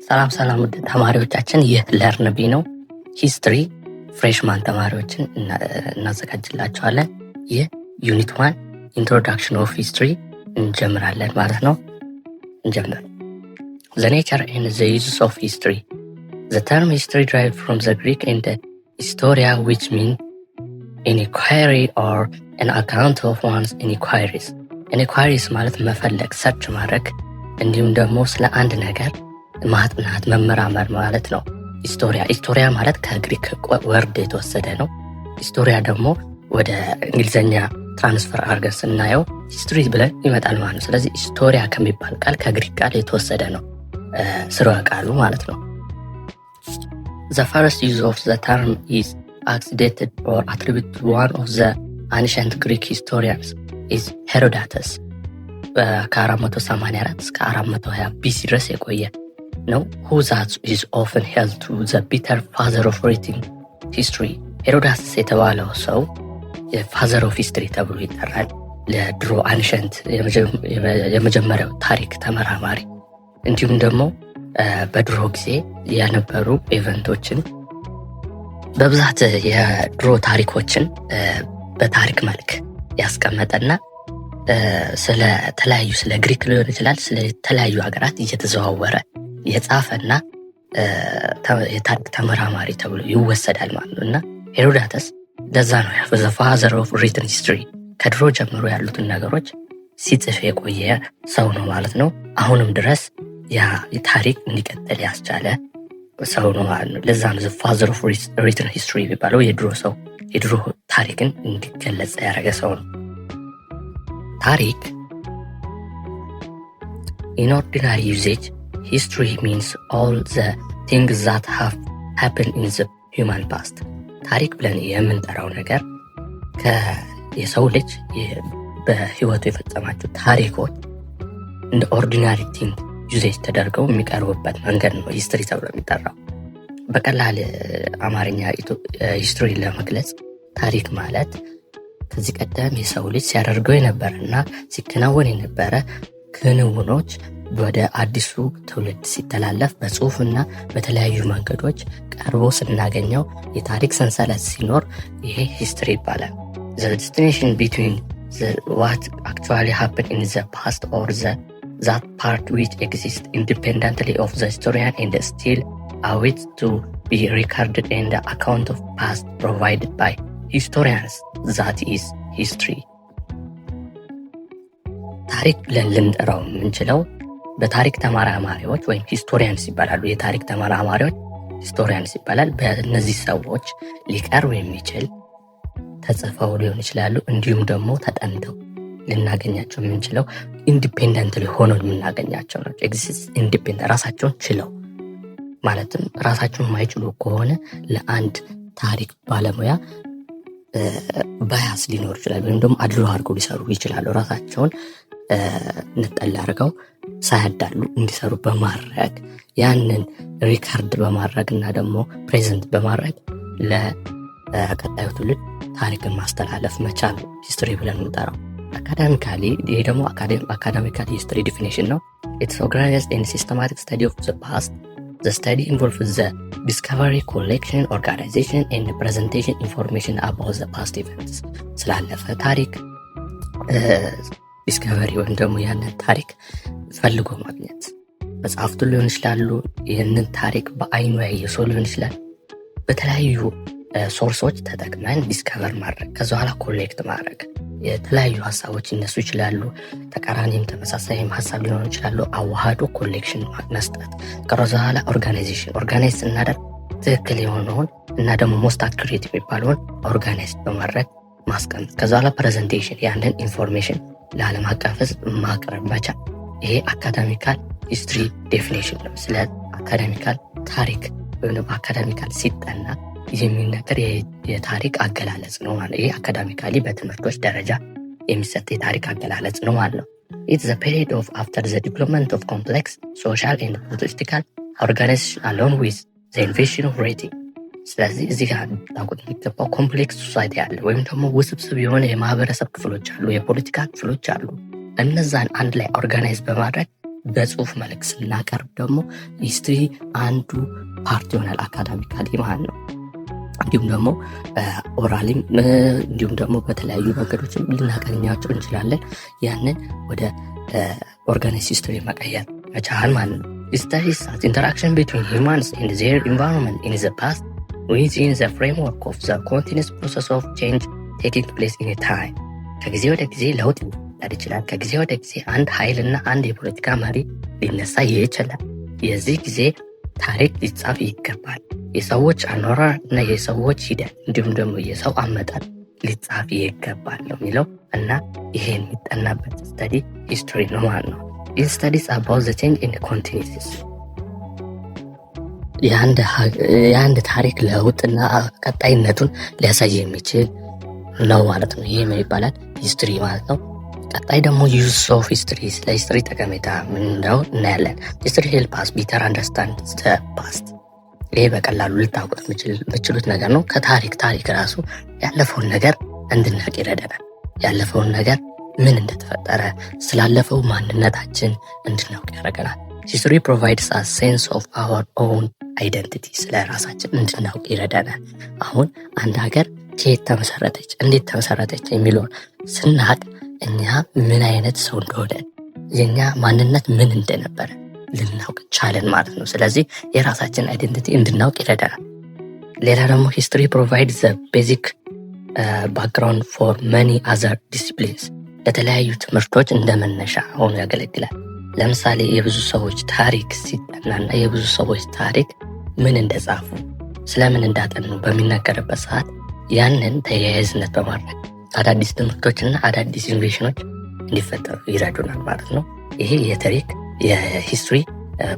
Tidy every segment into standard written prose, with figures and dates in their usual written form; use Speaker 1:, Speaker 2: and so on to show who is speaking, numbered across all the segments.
Speaker 1: ሰላም ውድ ተማሪዎቻችን፣ ይህ ለርንቢ ነው። ሂስትሪ ፍሬሽማን ተማሪዎችን እናዘጋጅላቸዋለን። ይህ ዩኒት 1 ኢንትሮዳክሽን ኦፍ ሂስትሪ እንጀምራለን ማለት ነው። እንጀምር። The nature and the uses of history. The term history derived from the Greek and historia, which mean an inquiry or an account of one's inquiries. Inquiries ማለት መፈለግ፣ ሰርች ማድረግ፣ እንዲሁም ደግሞ ስለ አንድ ነገር ማጥናት መመራመር ማለት ነው። ሂስቶሪያ ማለት ከግሪክ ወርድ የተወሰደ ነው። ሂስቶሪያ ደግሞ ወደ እንግሊዘኛ ትራንስፈር አድርገን ስናየው ሂስትሪ ብለን ይመጣል ማለት ነው። ስለዚህ ሂስቶሪያ ከሚባል ቃል ከግሪክ ቃል የተወሰደ ነው ስርወ ቃሉ ማለት ነው። The first use of the term is attributed to one of the ancient Greek historians is Herodotus. ከ484 እስከ 420 ቢሲ ድረስ የቆየ ነው። who that is often held to the bitter father of written history. ሄሮዳተስ የተባለው ሰው የፋዘር ኦፍ ሂስትሪ ተብሎ ይጠራል። ለድሮ አንሸንት የመጀመሪያው ታሪክ ተመራማሪ፣ እንዲሁም ደግሞ በድሮ ጊዜ የነበሩ ኢቨንቶችን በብዛት የድሮ ታሪኮችን በታሪክ መልክ ያስቀመጠና ስለ ግሪክ ሊሆን ይችላል፣ ስለ ተለያዩ ሀገራት እየተዘዋወረ የጻፈና የታሪክ ተመራማሪ ተብሎ ይወሰዳል ማለት ነው። እና ሄሮዳተስ ለዛ ነው the father of written history፣ ከድሮ ጀምሮ ያሉትን ነገሮች ሲጽፍ የቆየ ሰው ነው ማለት ነው። አሁንም ድረስ ያ ታሪክ እንዲቀጥል ያስቻለ ሰው ነው ማለት ነው። ለዛ ነው the father of written history የሚባለው። የድሮ ታሪክን እንዲገለጽ ያደረገ ሰው ነው። ታሪክ in ordinary usage, history means all the things that have happened in the human past. ታሪክ ብለን የምንጠራው ነገር የሰው ልጅ በህይወቱ የፈጸማቸው ታሪኮች እንደ ኦርዲናሪ ቲንግ ዩዜጅ ተደርገው የሚቀርቡበት መንገድ ነው ሂስትሪ ተብሎ የሚጠራው። በቀላል አማርኛ ሂስትሪ ለመግለጽ ታሪክ ማለት ከዚህ ቀደም የሰው ልጅ ሲያደርገው የነበረና ሲከናወን የነበረ ክንውኖች ወደ አዲሱ ትውልድ ሲተላለፍ በጽሁፍና በተለያዩ መንገዶች ቀርቦ ስናገኘው የታሪክ ሰንሰለት ሲኖር ይሄ ሂስትሪ ይባላል። The distinction between what actually happened in the past or that part which exists independently of the historian and still awaits to be recorded in the account of past provided by historians, that is history. ታሪክ ብለን ልንጠራው የምንችለው በታሪክ ተመራማሪዎች ወይም ሂስቶሪያንስ ይባላሉ። የታሪክ ተመራማሪዎች ሂስቶሪያንስ ይባላል። በእነዚህ ሰዎች ሊቀርብ የሚችል ተጽፈው ሊሆን ይችላሉ፣ እንዲሁም ደግሞ ተጠንተው ልናገኛቸው የምንችለው ኢንዲፔንደንት ሆነው የምናገኛቸው ናቸው። ኤግዚስት ኢንዲፔንደንት ራሳቸውን ችለው ማለትም ራሳቸውን የማይችሉ ከሆነ ለአንድ ታሪክ ባለሙያ ባያስ ሊኖር ይችላል፣ ወይም ደግሞ አድሎ አድርገው ሊሰሩ ይችላሉ። ራሳቸውን ንጠል አድርገው ሳያዳሉ እንዲሰሩ በማድረግ ያንን ሪካርድ በማድረግ እና ደግሞ ፕሬዘንት በማድረግ ለቀጣዩ ትውልድ ታሪክን ማስተላለፍ መቻል ሂስትሪ ብለን እንጠራው። አካዳሚካሊ ይሄ ደግሞ አካዳሚካሊ ሂስትሪ ዲፊኒሽን ነው። ኢትስ ኦርጋናይዝድ ኤንድ ሲስተማቲክ ስታዲ ኦፍ ዘ ፓስት። ዘ ስታዲ ኢንቮልቭስ ዘ ዲስከቨሪ፣ ኮሌክሽን፣ ኦርጋናይዜሽን ኤንድ ፕሬዘንቴሽን ኢንፎርሜሽን አባውት ዘ ፓስት ኢቨንትስ። ስላለፈ ታሪክ ዲስከቨሪ ወይም ደግሞ ያንን ታሪክ ፈልጎ ማግኘት፣ መጽሐፍቱ ሊሆን ይችላሉ፣ ይህንን ታሪክ በአይኑ ያየ ሰው ሊሆን ይችላል። በተለያዩ ሶርሶች ተጠቅመን ዲስከቨር ማድረግ፣ ከዛ በኋላ ኮሌክት ማድረግ፣ የተለያዩ ሀሳቦች ይነሱ ይችላሉ። ተቃራኒም ተመሳሳይም ሀሳብ ሊሆኑ ይችላሉ። አዋሃዶ ኮሌክሽን መስጠት፣ ከዛ በኋላ ኦርጋናይዝ ስናደርግ ትክክል የሆነውን እና ደግሞ ሞስት አክዩሬት የሚባለውን ኦርጋናይዝ በማድረግ ማስቀመጥ፣ ከዛ በኋላ ፕሬዘንቴሽን፣ ያንን ኢንፎርሜሽን ለዓለም አቀፍ ሕዝብ ማቅረብ መቻል። ይሄ አካዳሚካል ሂስትሪ ዴፊኒሽን ነው። ስለ አካዳሚካል ታሪክ ወይም አካዳሚካል ሲጠና የሚነገር የታሪክ አገላለጽ ነው ማለት። ይሄ አካዳሚካሊ በትምህርቶች ደረጃ የሚሰጥ የታሪክ አገላለጽ ነው ማለት ነው። It's the period of after the development of complex social and political organization along with the invention of writing. ስለዚህ እዚህ ጋር ታውቁት የሚገባው ኮምፕሌክስ ሶሳይቲ አለ፣ ወይም ደግሞ ውስብስብ የሆነ የማህበረሰብ ክፍሎች አሉ፣ የፖለቲካ ክፍሎች አሉ። እነዛን አንድ ላይ ኦርጋናይዝ በማድረግ በጽሁፍ መልክ ስናቀርብ ደግሞ ሂስትሪ አንዱ ፓርት ይሆናል አካዳሚካሊ ማለት ነው። እንዲሁም ደግሞ ኦራሊም እንዲሁም ደግሞ በተለያዩ መንገዶችም ልናገኛቸው እንችላለን። ያንን ወደ ኦርጋኒክ ሂስትሪ መቀየር መቻል ማለት ነው። Studies as interaction between humans and their environment in the past within the framework of the continuous process of change taking place in a time. ከጊዜ ወደ ጊዜ ለውጥ ሊፈጠር ይችላል። ከጊዜ ወደ ጊዜ አንድ ኃይልና አንድ የፖለቲካ መሪ ሊነሳ ይችላል። የዚህ ጊዜ ታሪክ ሊጻፍ ይገባል። የሰዎች አኗኗር እና የሰዎች ሂደት እንዲሁም ደግሞ የሰው አመጣጥ ሊጻፍ ይገባል ነው የሚለው እና ይሄ የሚጠናበት ስተዲ ሂስትሪ ነው ማለት ነው። It studies about the change in the continuities. የአንድ ታሪክ ለውጥና ቀጣይነቱን ሊያሳይ የሚችል ነው ማለት ነው። ይሄ ምን ይባላል? ሂስትሪ ማለት ነው። ቀጣይ ደግሞ ዩዝ ኦፍ ሂስትሪ፣ ስለ ሂስትሪ ጠቀሜታ ምን ነው እናያለን። ሂስትሪ ሄልፕ አስ ቤተር አንደርስታንድ ዘ ፓስት። ይሄ በቀላሉ ልታውቁት የምችሉት ነገር ነው። ታሪክ ራሱ ያለፈውን ነገር እንድናውቅ ይረዳናል። ያለፈውን ነገር ምን እንደተፈጠረ ስላለፈው ማንነታችን እንድናውቅ ያደርገናል። ሂስትሪ ፕሮቫይድስ አስ ሴንስ ኦፍ አወር ኦውን አይደንቲቲ፣ ስለ ራሳችን እንድናውቅ ይረዳናል። አሁን አንድ ሀገር ከየት ተመሰረተች፣ እንዴት ተመሰረተች የሚለውን ስናቅ እኛ ምን አይነት ሰው እንደሆነ የኛ ማንነት ምን እንደነበረ ልናውቅ ቻለን ማለት ነው። ስለዚህ የራሳችን አይደንቲቲ እንድናውቅ ይረዳናል። ሌላ ደግሞ ሂስትሪ ፕሮቫይድስ ዘ ቤዚክ ባክግራውንድ ፎር መኒ አዘር ዲሲፕሊንስ፣ ለተለያዩ ትምህርቶች እንደ መነሻ ሆኖ ያገለግላል። ለምሳሌ የብዙ ሰዎች ታሪክ ሲጠናና የብዙ ሰዎች ታሪክ ምን እንደጻፉ ስለምን እንዳጠኑ በሚነገርበት ሰዓት ያንን ተያያዥነት በማድረግ አዳዲስ ትምህርቶችና አዳዲስ ኢንቬሽኖች እንዲፈጠሩ ይረዱናል ማለት ነው። ይሄ የሂስትሪ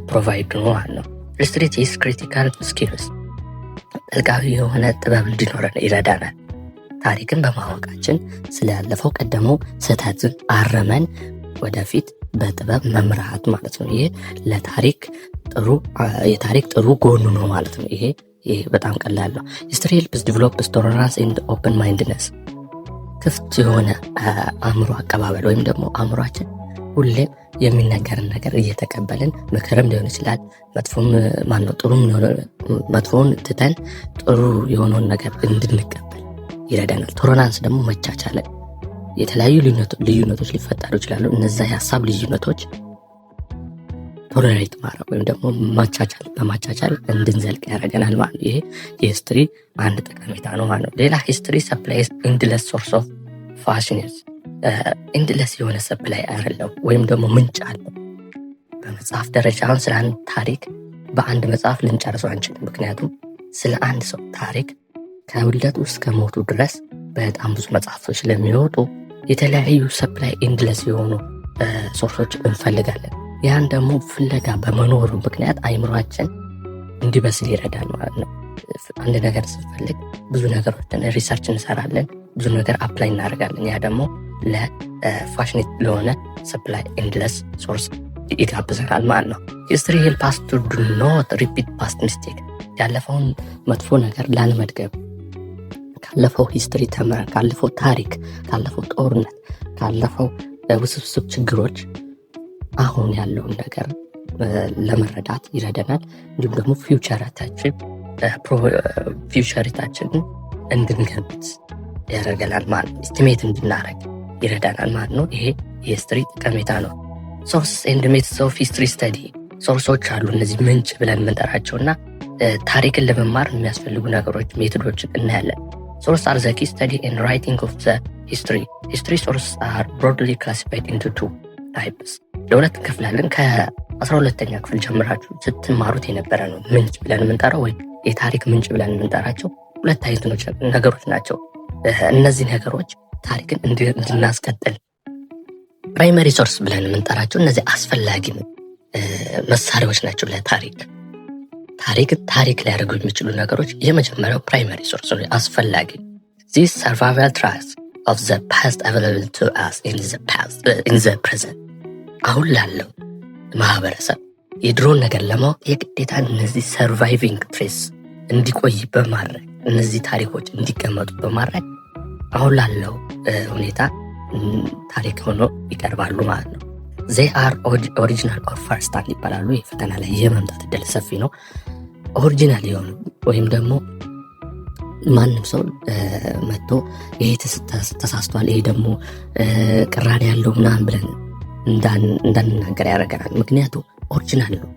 Speaker 1: ፕሮቫይድ ነው ማለት ነው። ሂስትሪ ኢዝ ክሪቲካል ስኪልስ፣ ጥልቃዊ የሆነ ጥበብ እንዲኖረን ይረዳናል። ታሪክን በማወቃችን ስላለፈው ቀደመው ስህተትን አረመን ወደፊት በጥበብ መምራት ማለት ነው። ይሄ የታሪክ ጥሩ ጎኑ ነው ማለት ነው። ይሄ በጣም ቀላል ነው። ሂስትሪ ሄልፕስ ዲቨሎፕስ ቶለራንስ ኤንድ ኦፕን ማይንድነስ፣ ክፍት የሆነ አእምሮ አቀባበል ወይም ደግሞ አእምሯችን ሁሌም የሚነገርን ነገር እየተቀበልን ምክርም ሊሆን ይችላል መጥፎውን ትተን ጥሩ የሆነውን ነገር እንድንቀበል ይረዳናል። ቶለራንስ ደግሞ መቻቻለን። የተለያዩ ልዩነቶች ሊፈጠሩ ይችላሉ። እነዛ የሀሳብ ልዩነቶች ቶለሬት ማድረግ ወይም ደግሞ በማቻቻል እንድንዘልቅ ያደርገናል ማለት ነው። ይሄ የሂስትሪ አንድ ጠቀሜታ ነው ማለት ነው። ሌላ ሂስትሪ ሰፕላይስ ኢንድለስ ሶርስ ኦፍ ፋሽንስ፣ ኢንድለስ የሆነ ሰፕላይ አይደለም ወይም ደግሞ ምንጭ አለው። በመጽሐፍ ደረጃ አሁን ስለ አንድ ታሪክ በአንድ መጽሐፍ ልንጨርሰው አንችልም። ምክንያቱም ስለ አንድ ሰው ታሪክ ከውልደቱ እስከ ሞቱ ድረስ በጣም ብዙ መጽሐፎች ስለሚወጡ የተለያዩ ሰፕላይ ኢንድለስ የሆኑ ሶርሶች እንፈልጋለን። ያን ደግሞ ፍለጋ በመኖሩ ምክንያት አይምሯችን እንዲበስል ይረዳል ማለት ነው። አንድ ነገር ስንፈልግ ብዙ ነገሮችን ሪሰርች እንሰራለን፣ ብዙ ነገር አፕላይ እናደርጋለን። ያ ደግሞ ለፋሽኔት ለሆነ ሰፕላይ ኢንድለስ ሶርስ ይጋብዘናል ማለት ነው። ሂስትሪ ሄልፕ አስ ቱ ዱ ኖት ሪፒት ፓስት ሚስቴክ፣ ያለፈውን መጥፎ ነገር ላለመድገም ካለፈው ሂስትሪ ተምረን ካለፈው ታሪክ፣ ካለፈው ጦርነት፣ ካለፈው ውስብስብ ችግሮች አሁን ያለውን ነገር ለመረዳት ይረዳናል። እንዲሁም ደግሞ ፊውቸሪታችንን እንድንገምት ያደርገናል ማለት ነው። ኢስቲሜት እንድናረግ ይረዳናል ማለት ነው። ይሄ የሂስትሪ ጠቀሜታ ነው። ሶርስ ኤንድ ሜትድስ ኦፍ ሂስትሪ ስተዲ፣ ሶርሶች አሉ እነዚህ ምንጭ ብለን የምንጠራቸው እና ታሪክን ለመማር የሚያስፈልጉ ነገሮች ሜቶዶችን እናያለን። ሶርስ አር ዘ ኪ ስተዲ ኤንድ ራይቲንግ ኦፍ ዘ ሂስትሪ። ሂስትሪ ሶርስ አር ብሮድሊ ክላሲፋይድ ኢንቱ ቱ ታይፕስ፣ ለሁለት እንከፍላለን። ከ12ኛ ክፍል ጀምራችሁ ስትማሩት የነበረ ነው ምንጭ ብለን የምንጠራው ወይም የታሪክ ምንጭ ብለን የምንጠራቸው ሁለት አይነት ነገሮች ናቸው። እነዚህ ነገሮች ታሪክን እንድናስቀጥል ፕራይመሪ ሶርስ ብለን የምንጠራቸው እነዚህ አስፈላጊ መሳሪያዎች ናቸው ለታሪክ። ታሪክ ሊያደርጉ የሚችሉ ነገሮች የመጀመሪያው ፕራይመሪ ሶርስ ነው፣ አስፈላጊ። This survival trace of the past available to us in the present። አሁን ላለው ማህበረሰብ የድሮን ነገር ለማወቅ የግዴታ እነዚህ ሰርቫይቪንግ ትሬስ እንዲቆይ በማድረግ እነዚህ ታሪኮች እንዲቀመጡ በማድረግ አሁን ላለው ሁኔታ ታሪክ ሆኖ ይቀርባሉ ማለት ነው። they are original or first hand ይባላሉ። የፈተና ላይ የመምጣት እድል ሰፊ ነው። ኦሪጂናል የሆኑ ወይም ደግሞ ማንም ሰው መጥቶ ይሄ ተሳስቷል፣ ይሄ ደግሞ ቅራኔ ያለው ምናምን ብለን እንዳንናገር ያደርገናል። ምክንያቱም ኦሪጂናል ነው።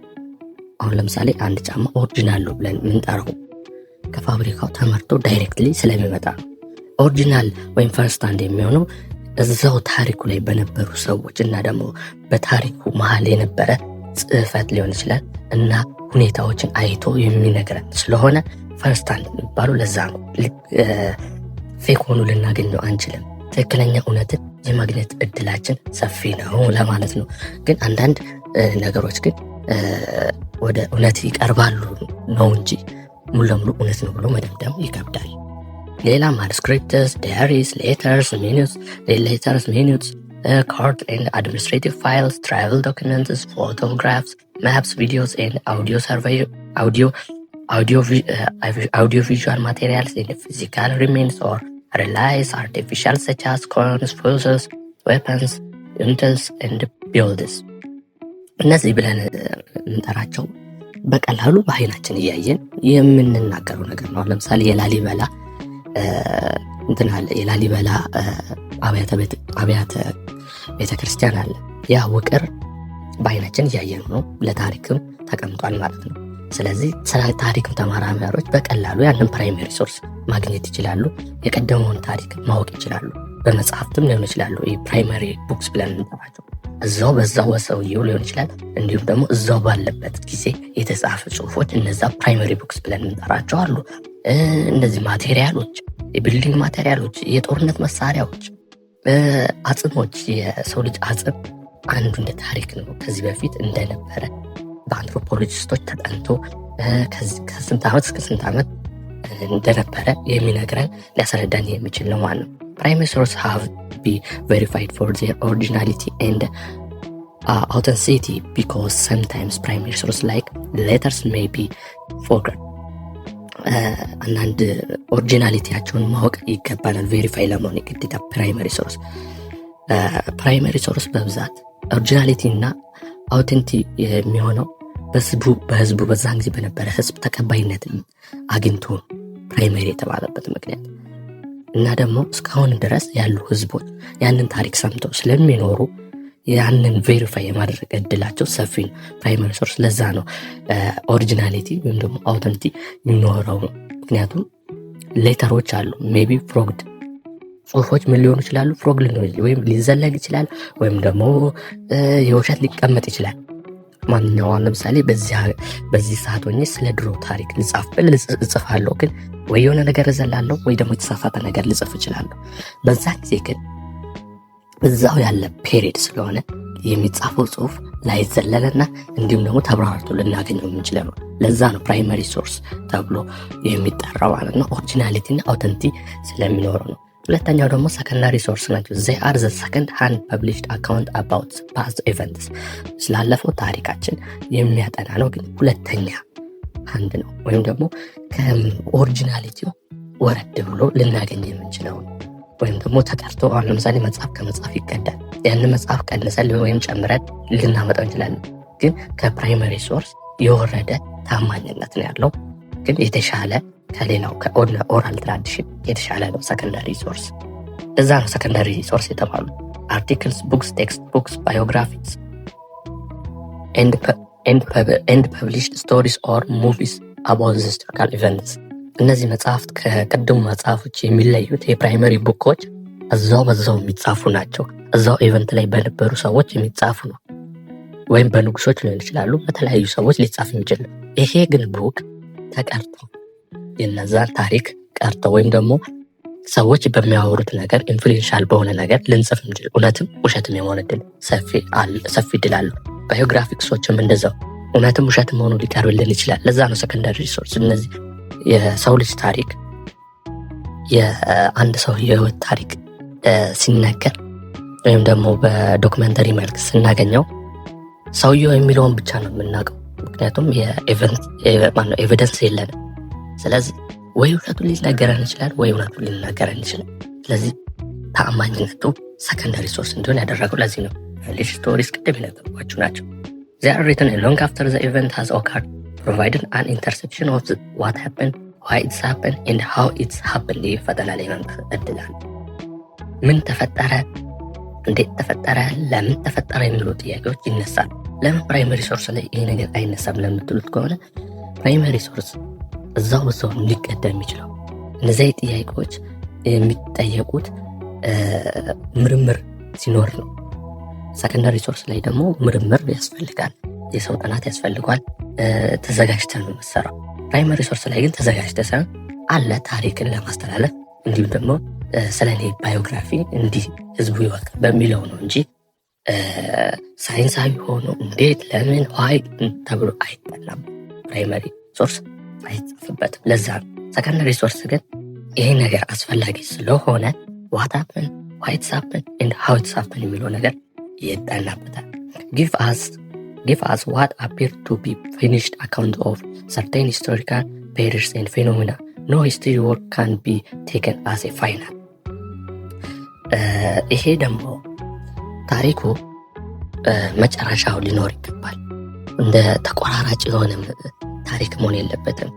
Speaker 1: አሁን ለምሳሌ አንድ ጫማ ኦሪጂናል ነው ብለን የምንጠራው ከፋብሪካው ተመርቶ ዳይሬክትሊ ስለሚመጣ ነው። ኦሪጂናል ወይም ፈርስት ሃንድ የሚሆነው እዛው ታሪኩ ላይ በነበሩ ሰዎች እና ደግሞ በታሪኩ መሀል የነበረ ጽሕፈት ሊሆን ይችላል እና ሁኔታዎችን አይቶ የሚነግረን ስለሆነ ፈርስት ሃንድ የሚባሉ ለዛ ነው። ፌክ ሆኖ ልናገኘው አንችልም። ትክክለኛ እውነትን የማግኘት እድላችን ሰፊ ነው ለማለት ነው። ግን አንዳንድ ነገሮች ግን ወደ እውነት ይቀርባሉ ነው እንጂ ሙሉ ለሙሉ እውነት ነው ብሎ መደምደም ይከብዳል። ሌላ ማኑስክሪፕትስ፣ ዳያሪስ፣ ሌተርስ፣ ሚኒትስ፣ court and administrative files, travel documents, photographs, maps, videos, and audio-visual materials in physical remains or relies artificial such as coins, fossils, weapons, utensils, and buildings. እነዚህ ብለን እንጠራቸው በቀላሉ በአይናችን እያየን የምንናገረው ነገር ነው። ለምሳሌ የላሊበላ የላሊበላ አብያተ ቤተክርስቲያን አለ። ያ ውቅር በአይናችን እያየን ነው፣ ለታሪክም ተቀምጧል ማለት ነው። ስለዚህ ታሪክም ተመራማሪዎች በቀላሉ ያንን ፕራይመሪ ሶርስ ማግኘት ይችላሉ። የቀደመውን ታሪክ ማወቅ ይችላሉ። በመጽሐፍትም ሊሆን ይችላሉ። ፕራይመሪ ቡክስ ብለን እንጠራቸው እዛው በዛው ሰውየው ሊሆን ይችላል። እንዲሁም ደግሞ እዛው ባለበት ጊዜ የተጻፈ ጽሁፎች እነዛ ፕራይመሪ ቡክስ ብለን እንጠራቸው አሉ። እነዚህ ማቴሪያሎች፣ የቢልዲንግ ማቴሪያሎች፣ የጦርነት መሳሪያዎች፣ አጽሞች፣ የሰው ልጅ አጽም አንዱ እንደ ታሪክ ነው። ከዚህ በፊት እንደነበረ በአንትሮፖሎጂስቶች ተጠንቶ ከስንት ዓመት እስከ ስንት ዓመት እንደነበረ የሚነግረን ሊያስረዳን የሚችል ነው ማለት ነው። Primary sources have to be verified for their originality and authenticity because sometimes primary sources like letters may be forgotten. አንዳንድ ኦሪጂናሊቲያቸውን ማወቅ ይገባናል። ቬሪፋይ ለመሆን የግዴታ ፕራይመሪ ሶርስ በብዛት ኦሪጂናሊቲ እና አውቴንቲ የሚሆነው በህዝቡ በዛን ጊዜ በነበረ ህዝብ ተቀባይነት አግኝቶ ፕራይመሪ የተባለበት ምክንያት እና ደግሞ እስካሁን ድረስ ያሉ ህዝቦች ያንን ታሪክ ሰምተው ስለሚኖሩ ያንን ቬሪፋይ የማድረግ እድላቸው ሰፊ ነው። ፕራይመሪ ሶርስ ለዛ ነው ኦሪጂናሊቲ ወይም ደግሞ አውተንቲ የሚኖረው ነው። ምክንያቱም ሌተሮች አሉ ሜቢ ፍሮግድ ጽሁፎች ምን ሊሆኑ ይችላሉ? ፍሮግ ወይም ሊዘለግ ይችላል፣ ወይም ደግሞ የውሸት ሊቀመጥ ይችላል። ማንኛውም ለምሳሌ በዚህ ሰዓት ሆኜ ስለ ድሮ ታሪክ ልጻፍ ብል እጽፋለሁ፣ ግን ወይ የሆነ ነገር እዘላለሁ ወይ ደግሞ የተሳሳተ ነገር ልጽፍ እችላለሁ። በዛ ጊዜ ግን እዛው ያለ ፔሪድ ስለሆነ የሚጻፈው ጽሁፍ ላይዘለልና እንዲሁም ደግሞ ተብራርቶ ልናገኘው የምንችለው ነው። ለዛ ነው ፕራይመሪ ሶርስ ተብሎ የሚጠራው ማለት ነው። ኦሪጂናሊቲና አውተንቲ ስለሚኖረው ነው። ሁለተኛው ደግሞ ሰከንዳሪ ሶርስ ናቸው። they are the second hand published account about past events ስላለፈው ታሪካችን የሚያጠና ነው፣ ግን ሁለተኛ አንድ ነው። ወይም ደግሞ ከኦሪጂናሊቲው ወረድ ብሎ ልናገኝ የምንችለው ነው። ወይም ደግሞ ተቀርቶ አሁን ለምሳሌ መጽሐፍ ከመጽሐፍ ይቀዳል። ያንን መጽሐፍ ቀንሰን ወይም ጨምረን ልናመጣው እንችላለን። ግን ከፕራይመሪ ሶርስ የወረደ ታማኝነት ነው ያለው፣ ግን የተሻለ ከሌላው ከኦራል ትራዲሽን የተሻለ ነው ሰከንዳሪ ሶርስ። እዛ ነው ሰከንዳሪ ሶርስ የተባሉ አርቲክልስ፣ ቡክስ፣ ቴክስት ቡክስ፣ ባዮግራፊስ ኤንድ ፐብሊሽድ ስቶሪስ ኦር ሙቪስ አባውት ሂስቶሪካል ኢቨንትስ። እነዚህ መጽሐፍት ከቅድሙ መጽሐፎች የሚለዩት የፕራይመሪ ቡኮች እዛው በዛው የሚጻፉ ናቸው። እዛው ኢቨንት ላይ በነበሩ ሰዎች የሚጻፉ ነው፣ ወይም በንጉሶች ሊሆን ይችላሉ፣ በተለያዩ ሰዎች ሊጻፍ የሚችል ነው። ይሄ ግን ቡክ ተቀርቶ የነዛን ታሪክ ቀርተው ወይም ደግሞ ሰዎች በሚያወሩት ነገር ኢንፍሉዌንሻል በሆነ ነገር ልንጽፍ እንችል፣ እውነትም ውሸትም የመሆን እድል ሰፊ እድል አለው። ባዮግራፊክሶችም እንደዛው እውነትም ውሸትም ሆኖ ሊቀርብልን ይችላል። ለዛ ነው ሰከንዳሪ ሪሶርስ። እነዚህ የሰው ልጅ ታሪክ የአንድ ሰው የህይወት ታሪክ ሲነገር ወይም ደግሞ በዶክመንተሪ መልክ ስናገኘው ሰውየው የሚለውን ብቻ ነው የምናውቀው፣ ምክንያቱም ኤቪደንስ የለንም። ስለዚህ ወይ ውሸቱን ሊናገረን ይችላል ወይ እውነቱን ሊናገረን ይችላል። ስለዚህ ተአማኝነቱ ሰከንዳሪ ሶርስ እንዲሆን ያደረገው ለዚህ ነው። ሊሽ ስቶሪስ ቅድም የነገርኳችሁ ናቸው። they are written long after the event has occurred, providing an interception of what happened, why it's happened, and how it's happened. ፈተና ላይ መምጣት እድላል። ምን ተፈጠረ፣ እንዴት ተፈጠረ፣ ለምን ተፈጠረ የሚሉ ጥያቄዎች ይነሳሉ። ለምን ፕራይመሪ ሶርስ ላይ ይሄ ነገር አይነሳም ለምትሉት ከሆነ ፕራይመሪ ሶርስ እዛው ሊቀደም የሚችለው እነዚህ ጥያቄዎች የሚጠየቁት ምርምር ሲኖር ነው። ሰከንዳሪ ሶርስ ላይ ደግሞ ምርምር ያስፈልጋል፣ የሰው ጥናት ያስፈልጋል፣ ተዘጋጅተን ነው የምትሰራው። ፕራይመሪ ሶርስ ላይ ግን ተዘጋጅተህ ሳይሆን አለ ታሪክን ለማስተላለፍ እንዲሁም ደግሞ ስለኔ ባዮግራፊ እንዲህ ህዝቡ ይወቅ በሚለው ነው እንጂ ሳይንሳዊ ሆኖ እንዴት ለምን ዋይ ተብሎ አይጠናም። ፕራይመሪ ሶርስ አይጻፍበትም። ለዛ ነው ሰከንዳሪ ሶርስ ግን ይሄ ነገር አስፈላጊ ስለሆነ what happened, why it's happened, and how it's happened የሚለው ነገር ይጠናበታል። give us what appear to be finished account of certain historical periods and phenomena. No history work can be taken as a final. ይሄ ደግሞ ታሪኩ መጨረሻው ሊኖር ይገባል። እንደ ተቆራራጭ የሆነ ታሪክ መሆን የለበትም።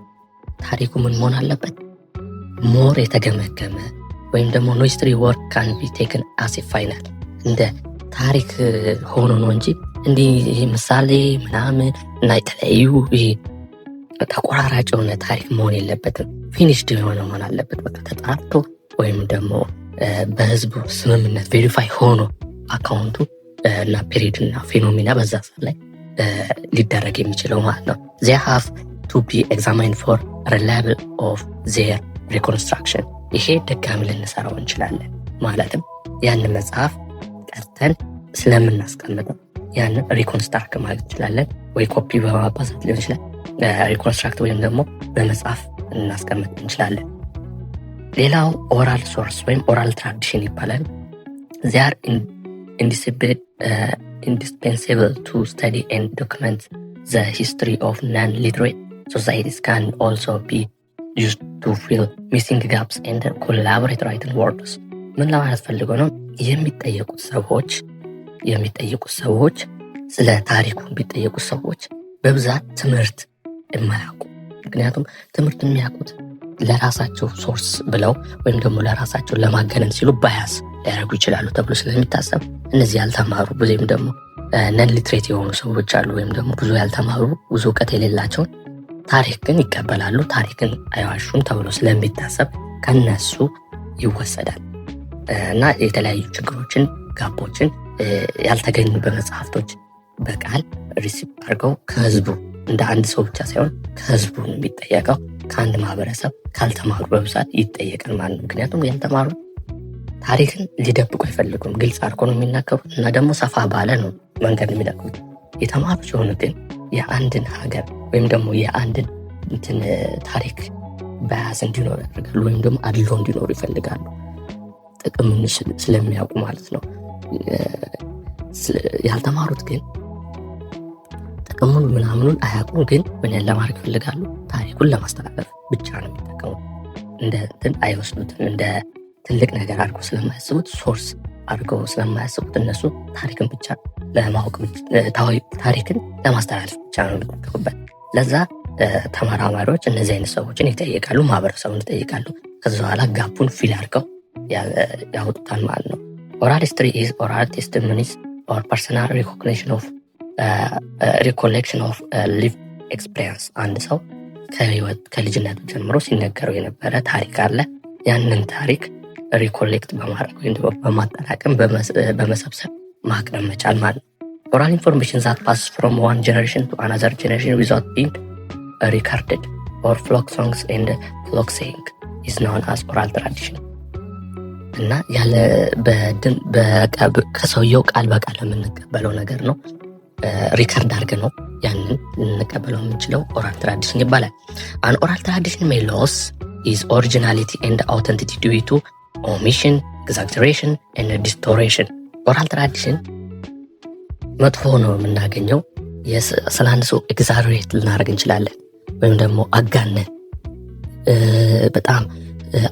Speaker 1: ታሪኩ ምን መሆን አለበት? ሞር የተገመገመ ወይም ደግሞ no history work can be taken as a final እንደ ታሪክ ሆኖ ነው እንጂ እንዲህ ምሳሌ ምናምን እና የተለያዩ ተቆራራጭ የሆነ ታሪክ መሆን የለበትም። ፊኒሽድ የሆነ መሆን አለበት። በቃ ተጣርቶ ወይም ደግሞ በህዝቡ ስምምነት ቬሪፋይ ሆኖ አካውንቱ እና ፔሪድ እና ፌኖሚና በዛ ሰዓት ላይ ሊደረግ የሚችለው ማለት ነው። they have to be examined for reliable of their reconstruction. ይሄ ደጋሚ ልንሰራው እንችላለን። ማለትም ያንን መጽሐፍ ቀርተን ስለምናስቀምጠው ያንን ሪኮንስትራክት ማለት እንችላለን። ወይ ኮፒ በማባዛት ሊሆን ይችላል። ሪኮንስትራክት ወይም ደግሞ በመጽሐፍ እናስቀምጥ እንችላለን። ሌላው ኦራል ሶርስ ወይም ኦራል ትራዲሽን ይባላል። they are indispensable to study and document the history of non-literate societies, can also be used to fill missing gaps and collaborate writing words. ምን ለማለት ፈልገው ነው? የሚጠየቁት ሰዎች ስለ ታሪኩ ቢጠየቁት ሰዎች በብዛት ትምህርት የማያውቁ፣ ምክንያቱም ትምህርት የሚያውቁት ለራሳቸው ሶርስ ብለው ወይም ደግሞ ለራሳቸው ለማገነን ሲሉ ባያስ ሊያደርጉ ይችላሉ ተብሎ ስለሚታሰብ እነዚህ ያልተማሩ ወይም ደግሞ ነን ሊትሬት የሆኑ ሰዎች አሉ፣ ወይም ደግሞ ብዙ ያልተማሩ ብዙ እውቀት የሌላቸውን ታሪክ ግን ይቀበላሉ፣ ታሪክን አይዋሹም ተብሎ ስለሚታሰብ ከነሱ ይወሰዳል እና የተለያዩ ችግሮችን፣ ጋቦችን ያልተገኙ በመጽሐፍቶች በቃል ሪሲፕ አድርገው ከህዝቡ እንደ አንድ ሰው ብቻ ሳይሆን ከህዝቡ የሚጠየቀው ከአንድ ማህበረሰብ ካልተማሩ በብዛት ይጠየቃል ማለት ነው። ምክንያቱም ያልተማሩ ታሪክን ሊደብቁ አይፈልጉም፣ ግልጽ አድርጎ ነው የሚናገሩት እና ደግሞ ሰፋ ባለ ነው መንገድ የሚደቅሙት። የተማሩ ሲሆኑ ግን የአንድን ሀገር ወይም ደግሞ የአንድን ታሪክ በያዝ እንዲኖር ያደርጋሉ፣ ወይም ደግሞ አድሎ እንዲኖሩ ይፈልጋሉ። ጥቅምን ስለሚያውቁ ማለት ነው። ያልተማሩት ግን ጥቅሙን ምናምኑን አያውቁም፣ ግን ምን ለማድረግ ይፈልጋሉ? ታሪኩን ለማስተላለፍ ብቻ ነው የሚጠቀሙት። እንደ እንትን አይወስዱትም። እንደ ትልቅ ነገር አድርገው ስለማያስቡት፣ ሶርስ አድርገው ስለማያስቡት እነሱ ታሪክን ብቻ ለማወቅ ታሪክን ለማስተላለፍ ብቻ ነው የሚጠቀሙበት። ለዛ ተመራማሪዎች እነዚህ አይነት ሰዎችን ይጠይቃሉ፣ ማህበረሰቡን ይጠይቃሉ። ከዚ በኋላ ጋፑን ፊል አድርገው ያወጡታል ማለት ነው። ኦራል ሂስትሪ ኢዝ ኦራል ቴስቲሞኒስ ኦር ፐርሰናል ሪኮሌክሽን ኦፍ ሊቭ ኤክስፒሪየንስ። አንድ ሰው ከልጅነቱ ጀምሮ ሲነገረው የነበረ ታሪክ አለ። ያንን ታሪክ ሪኮሌክት በማድረግ ወይም በማጠራቀም በመሰብሰብ ማቅረብ መቻል ማለት ነው። ኦራል ኢንፎርሜሽን ዛት ፓስ ፍሮም ዋን ጀነሬሽን ቱ አናዘር ጀነሬሽን ዊዛውት ቢንግ ሪካርድድ ኦር ፍሎክ ሶንግስ ኤንድ ፍሎክ ሴይንግ ኢዝ ናውን አስ ኦራል ትራዲሽን። እና ያለ ከሰውየው ቃል በቃል የምንቀበለው ነገር ነው። ሪካርድ አድርገ ነው ያንን ልንቀበለው የምንችለው ኦራል ትራዲሽን ይባላል። አን ኦራል ትራዲሽን ሜይ ሎስ ኢዝ ኦሪጂናሊቲ ኤንድ አውተንቲሲቲ ዲዩ ቱ ኦሚሽን፣ ኤግዛጀሬሽን ኤንድ ዲስቶሬሽን። ኦራል ትራዲሽን መጥፎ ነው የምናገኘው ስለ አንድ ሰው ኤግዛጀሬት ልናደርግ እንችላለን፣ ወይም ደግሞ አጋነን በጣም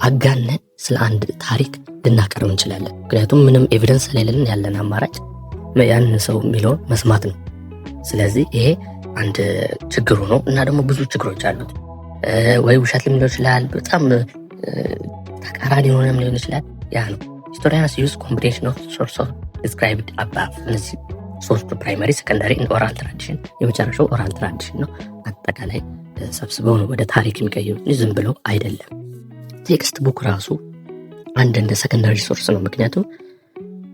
Speaker 1: አጋነን ስለ አንድ ታሪክ ልናቀርብ እንችላለን። ምክንያቱም ምንም ኤቪደንስ ስለሌለን ያለን አማራጭ ያንን ሰው የሚለውን መስማት ነው። ስለዚህ ይሄ አንድ ችግሩ ነው እና ደግሞ ብዙ ችግሮች አሉት። ወይ ውሸት ሊሆን ይችላል፣ በጣም ተቃራኒ የሆነም ሊሆን ይችላል። ያ ነው ሂስቶሪያንስ ዩዝ ኮምቢኔሽን ኦፍ ሶርስ ኦፍ ዲስክራይብድ አባቭ። እነዚህ ሶስቱ ፕራይመሪ፣ ሰከንዳሪ፣ ኦራል ትራዲሽን። የመጨረሻው ኦራል ትራዲሽን ነው። አጠቃላይ ሰብስበው ነው ወደ ታሪክ የሚቀይሩት፣ ዝም ብለው አይደለም። ቴክስት ቡክ ራሱ አንድ እንደ ሰከንዳሪ ሶርስ ነው። ምክንያቱም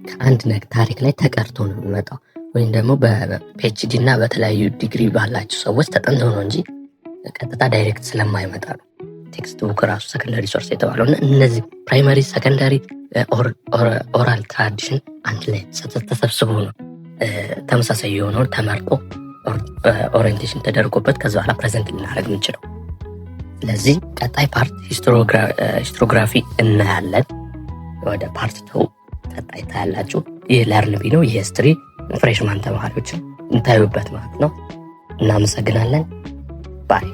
Speaker 1: ከአንድ ታሪክ ላይ ተቀርቶ ነው የሚመጣው፣ ወይም ደግሞ በፒኤችዲ እና በተለያዩ ዲግሪ ባላቸው ሰዎች ተጠንተው ነው እንጂ ቀጥታ ዳይሬክት ስለማይመጣ ነው ቴክስት ቡክ ራሱ ሰከንዳሪ ሶርስ የተባለው። እና እነዚህ ፕራይመሪ፣ ሰከንዳሪ፣ ኦራል ትራዲሽን አንድ ላይ ተሰብስቦ ነው ተመሳሳይ የሆነውን ተመርጦ ኦሪየንቴሽን ተደርጎበት ከዚ በኋላ ፕሬዘንት ልናደርግ የምንችለው። ስለዚህ ቀጣይ ፓርት ሂስቶሪዮግራፊ እናያለን። ወደ ፓርት 2 ቀጣይ ታያላችሁ። ይህ ለርንቢ ነው። የሂስትሪ ፍሬሽማን ተማሪዎችን እንታዩበት ማለት ነው። እናመሰግናለን። ባይ